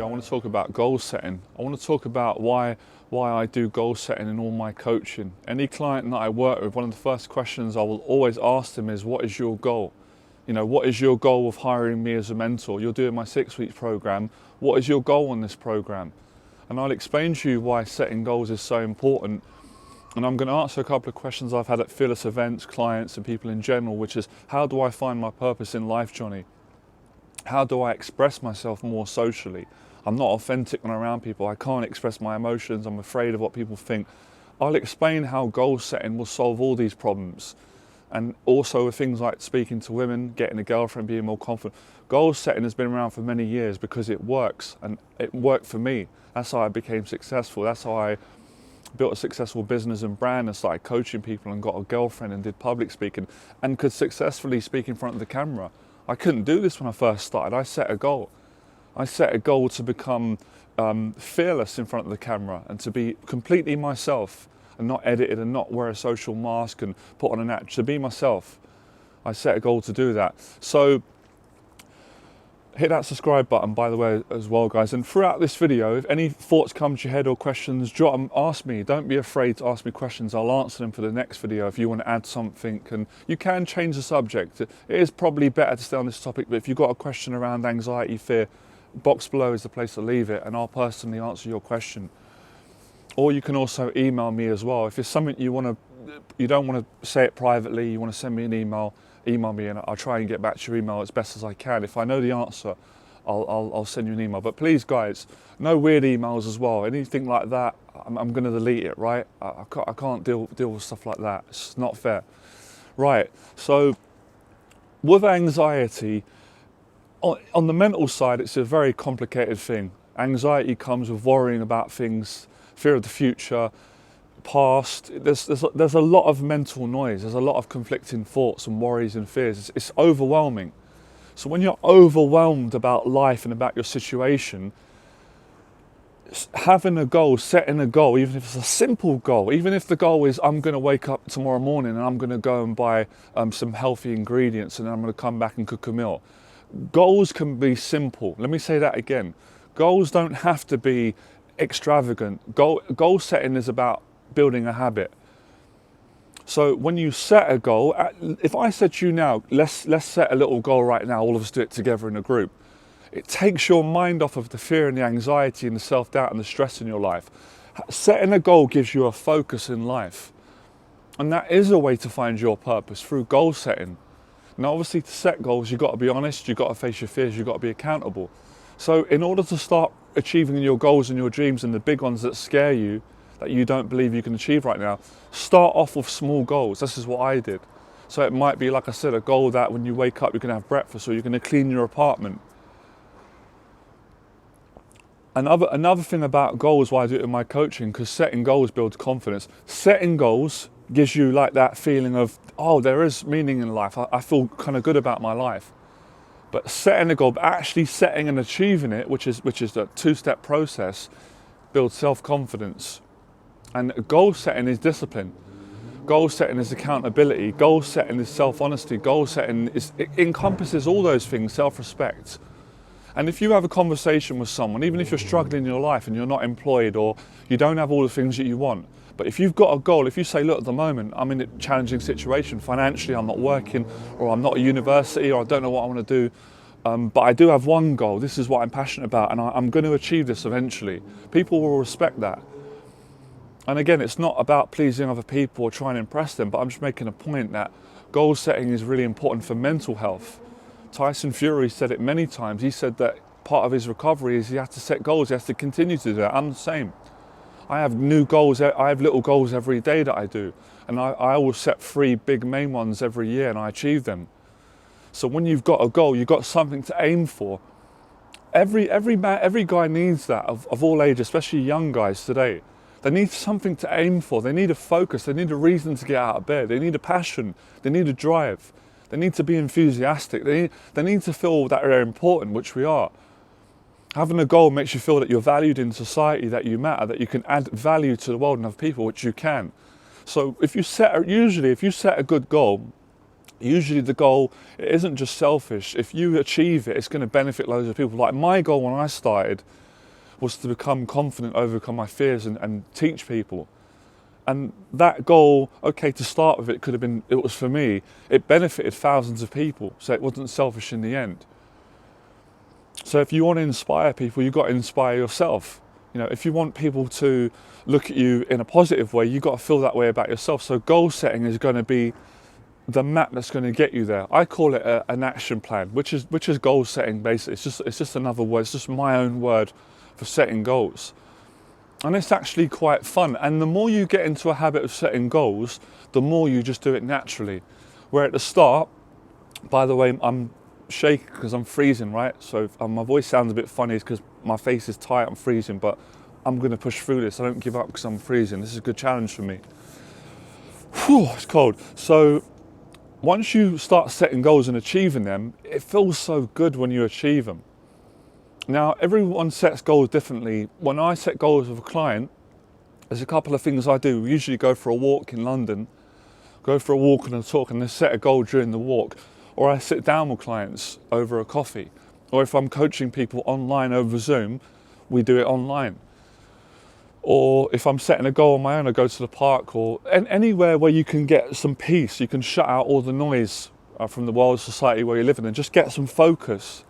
video, I want to talk about goal setting. I want to talk about why I do goal setting in all my coaching. Any client that I work with, one of the first questions I will always ask them is, what is your goal? You know, what is your goal of hiring me as a mentor? You're doing my 6-week program. What is your goal on this program? And I'll explain to you why setting goals is so important. And I'm going to answer a couple of questions I've had at Fearless events, clients and people in general, which is, how do I find my purpose in life, Johnny? How do I express myself more socially? I'm not authentic when I'm around people. I can't express my emotions. I'm afraid of what people think. I'll explain how goal setting will solve all these problems. And also with things like speaking to women, getting a girlfriend, being more confident. Goal setting has been around for many years because it works, and it worked for me. That's how I became successful. That's how I built a successful business and brand and started coaching people and got a girlfriend and did public speaking and could successfully speak in front of the camera. I couldn't do this when I first started. I set a goal. I set a goal to become fearless in front of the camera and to be completely myself and not edited and not wear a social mask and put on an act, to be myself. I set a goal to do that. So hit that subscribe button, by the way, as well, guys. And throughout this video, if any thoughts come to your head or questions, jot them, ask me. Don't be afraid to ask me questions. I'll answer them for the next video if you want to add something. And you can change the subject. It is probably better to stay on this topic, but if you've got a question around anxiety, fear, box below is the place to leave it, and I'll personally answer your question. Or you can also email me as well. If it's something you don't want to say it privately, you want to send me an email, email me and I'll try and get back to your email as best as I can. If I know the answer, I'll send you an email. But please, guys, no weird emails as well. Anything like that, I'm going to delete it, right? I can't deal with stuff like that. It's not fair. Right, so with anxiety, on the mental side, it's a very complicated thing. Anxiety comes with worrying about things, fear of the future, past. There's a lot of mental noise. There's a lot of conflicting thoughts and worries and fears. It's overwhelming. So when you're overwhelmed about life and about your situation, having a goal, setting a goal, even if it's a simple goal, even if the goal is, I'm going to wake up tomorrow morning and I'm going to go and buy some healthy ingredients and then I'm going to come back and cook a meal. Goals can be simple. Let me say that again. Goals don't have to be extravagant. Goal setting is about building a habit. So when you set a goal, if I said to you now, let's set a little goal right now, all of us do it together in a group, it takes your mind off of the fear and the anxiety and the self-doubt and the stress in your life. Setting a goal gives you a focus in life. And that is a way to find your purpose, through goal setting. Now, obviously, to set goals, you've got to be honest, you've got to face your fears, you've got to be accountable. So in order to start achieving your goals and your dreams and the big ones that scare you, that you don't believe you can achieve right now, start off with small goals. This is what I did. So it might be, like I said, a goal that when you wake up, you're going to have breakfast or you're going to clean your apartment. Another thing about goals, why I do it in my coaching, because setting goals builds confidence. Setting goals gives you like that feeling of, oh, there is meaning in life. I feel kind of good about my life. But setting a goal, but actually setting and achieving it, which is a two-step process, builds self-confidence. And goal setting is discipline. Goal setting is accountability. Goal setting is self-honesty. Goal setting it encompasses all those things, self-respect. And if you have a conversation with someone, even if you're struggling in your life and you're not employed or you don't have all the things that you want, but if you've got a goal, if you say, look, at the moment, I'm in a challenging situation, financially, I'm not working, or I'm not at university, or I don't know what I want to do, but I do have one goal, this is what I'm passionate about, and I'm going to achieve this eventually. People will respect that. And again, it's not about pleasing other people or trying to impress them, but I'm just making a point that goal setting is really important for mental health. Tyson Fury said it many times. He said that part of his recovery is he has to set goals, he has to continue to do that. I'm the same. I have new goals, I have little goals every day that I do. And I always set 3 big main ones every year and I achieve them. So when you've got a goal, you've got something to aim for. Every guy needs that, of all ages, especially young guys today. They need something to aim for. They need a focus. They need a reason to get out of bed. They need a passion. They need a drive. They need to be enthusiastic. They need to feel that they're important, which we are. Having a goal makes you feel that you're valued in society, that you matter, that you can add value to the world and other people, which you can. So if you set a good goal, usually the goal, it isn't just selfish. If you achieve it, it's going to benefit loads of people. Like my goal when I started was to become confident, overcome my fears and teach people. And that goal, okay, to start with, it could have been, it was for me, it benefited thousands of people, so it wasn't selfish in the end. So if you want to inspire people, you've got to inspire yourself. You know, if you want people to look at you in a positive way, you've got to feel that way about yourself. So goal setting is going to be the map that's going to get you there. I call it an action plan, which is goal setting basically. It's just another word, it's just my own word for setting goals. And it's actually quite fun. And the more you get into a habit of setting goals, the more you just do it naturally. Where at the start, by the way, I'm shaking because I'm freezing, right? So my voice sounds a bit funny because my face is tight, I'm freezing, but I'm going to push through this. I don't give up because I'm freezing. This is a good challenge for me. Whew, it's cold. So once you start setting goals and achieving them, it feels so good when you achieve them. Now, everyone sets goals differently. When I set goals with a client, there's a couple of things I do. We usually go for a walk in London, go for a walk and a talk, and then set a goal during the walk. Or I sit down with clients over a coffee. Or if I'm coaching people online over Zoom, we do it online. Or if I'm setting a goal on my own, I go to the park or anywhere where you can get some peace. You can shut out all the noise from the world, society where you live in, and just get some focus.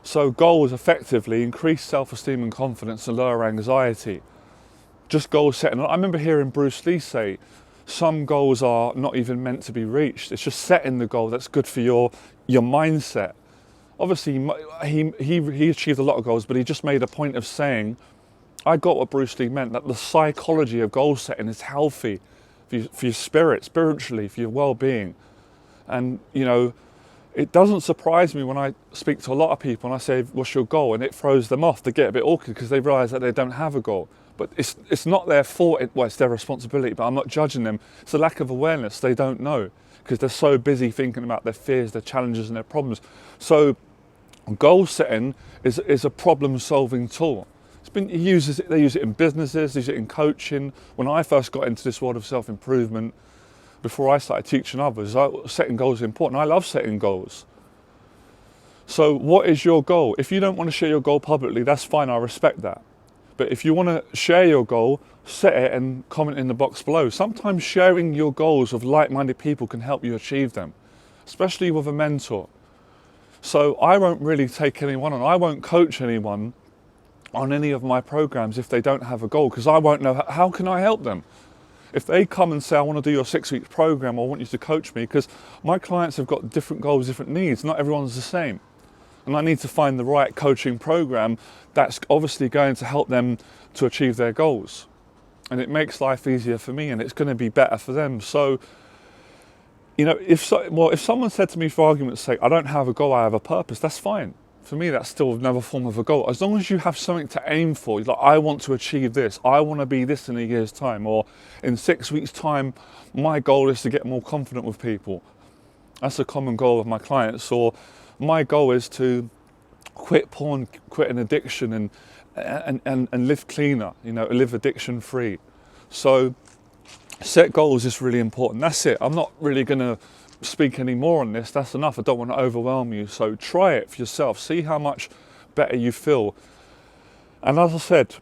So goals effectively increase self-esteem and confidence and lower anxiety. Just goal setting. I remember hearing Bruce Lee say, some goals are not even meant to be reached. It's just setting the goal that's good for your mindset. Obviously, he achieved a lot of goals, but he just made a point of saying, I got what Bruce Lee meant, that the psychology of goal setting is healthy for your spirit, spiritually, for your well-being. And, you know, it doesn't surprise me when I speak to a lot of people and I say, what's your goal? And it throws them off. They get a bit awkward because they realise that they don't have a goal. But it's not their fault, well, it's their responsibility, but I'm not judging them. It's a lack of awareness. They don't know because they're so busy thinking about their fears, their challenges and their problems. So goal setting is a problem-solving tool. They use it in businesses, they use it in coaching. When I first got into this world of self-improvement, before I started teaching others, setting goals is important. I love setting goals. So what is your goal? If you don't want to share your goal publicly, that's fine, I respect that. But if you want to share your goal, set it and comment in the box below. Sometimes sharing your goals with like-minded people can help you achieve them, especially with a mentor. So I won't really take anyone on. I won't coach anyone on any of my programs if they don't have a goal, because I won't know how can I help them. If they come and say, I want to do your 6-week program, I want you to coach me, because my clients have got different goals, different needs, not everyone's the same. And I need to find the right coaching program that's obviously going to help them to achieve their goals. And it makes life easier for me and it's going to be better for them. So, you know, if someone said to me, for argument's sake, I don't have a goal, I have a purpose, that's fine. For me, that's still another form of a goal. As long as you have something to aim for, like, I want to achieve this, I want to be this in a year's time, or in 6 weeks' time, my goal is to get more confident with people. That's a common goal of my clients. Or my goal is to quit porn, quit an addiction, and live cleaner, you know, live addiction free. So set goals is really important. That's it. I'm not really going to speak any more on this. That's enough. I don't want to overwhelm you. So try it for yourself. See how much better you feel. And as I said,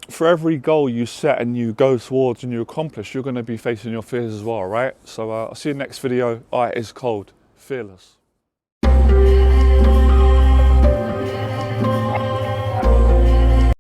for every goal you set and you go towards and you accomplish, you're going to be facing your fears as well, right? So I'll see you next video. It is cold. Fearless.